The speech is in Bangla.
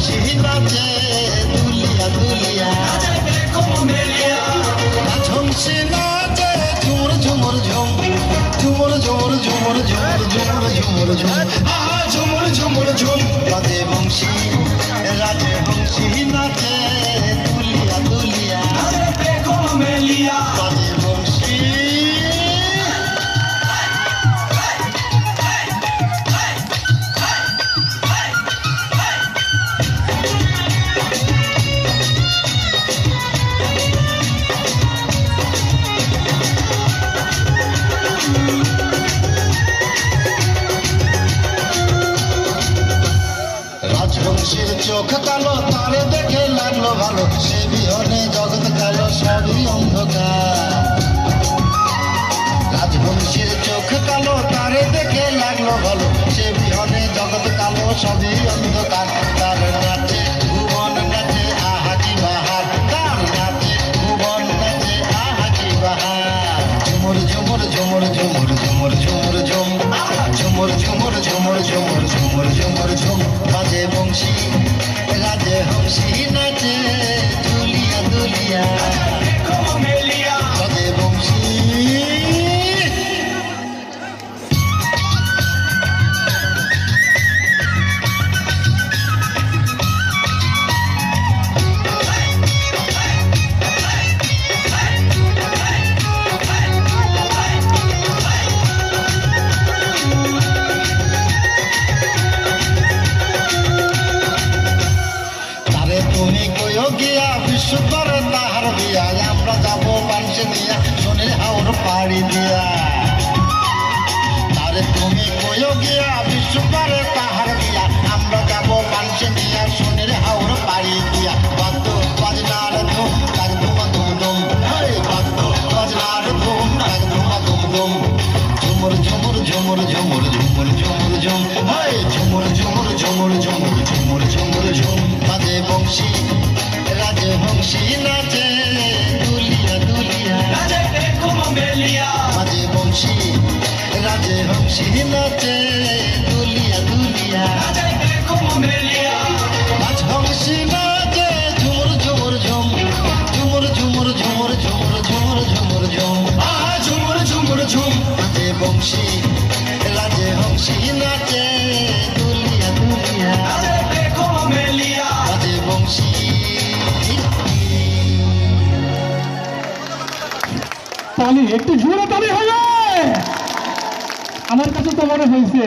বংশী নাচে দুলিয়া দুলিয়া ঝুমসি নাচে ঝুমুর ঝুমুর ঝুম ঝুমুর ঝুমুর ঝুমুর ঝুমুর ঝুমুর ঝুমুর ঝুম ঝুমুর ঝুমুর ঝুম রাজে বংশী নাচে দুলিয়া দুলিয়া রাজে বংশী রাজবংশীর চোখ কালো তারে দেখে লাগলো ভালো সে বিহনে জগৎ কালো সবই অন্ধকার রাজবংশীর চোখ কালো তারে দেখে লাগলো ভালো সে বিহনে জগৎ কালো সবই অন্ধকার তার নাচে ভুবন নাচে আহা কি বাহার তার নাচে ভুবন নাচে আহা কি বাহার ঝুমুর ঝুমুর ঝুমুর ঝুমুর ঝুমুর ঝুমুর ঝুম ঝুমুর ঝুমুর ঝুমুর ঝুমুর ঝুমুর ঝুমুর ঝুম বাজে বংশী রাজে হংসী নাচে দুলিয়া দুলিয়া বাজে বংশী তুমি কইও গিয়া বিশ্বরে তাহার বিয়া আমরা যাবো পাঞ্চে নিয়া সোনের হাওর পাড়ি দিয়া তারে তুমি কইও গিয়া বিশ্বরে তাহার বিয়া আমরা যাবো পাঞ্চে নিয়া সোনের হাওর পাড়ি দিয়া বাদ্য বাজনার ধুম তাক ধুমা ধুম ধুম বাদ্য বাজনার ধুম তাক ধুমা ধুম ধুম ঝুমুর ঝুমুর ঝুমুর ঝুমুর ঝুমুর ঝুমুর ঝুম ঝুমুর ঝুমুর ঝুমুর ঝুমুর ঝুমুর ঝুমুর ঝুম বাজে বংশী রাজে বংশী নাচে দুলিয়া দুলিয়া বাজে বংশী রাজে বংশী নাচে দুলিয়া দুলিয়া রাজ বংশী নাচে ঝুমুর ঝুমুর ঝুম ঝুমুর ঝুমুর ঝুমুর ঝুমুর ঝুমুর ঝুমুর ঝুম ঝুমুর ঝুমুর ঝুম বাজে বংশী রাজে বংশী নাচে দুলিয়া দুলিয়া বাজে বংশী। তালি একটু জোরে তালি হবে আমার কাছে তো মনে হয়েছে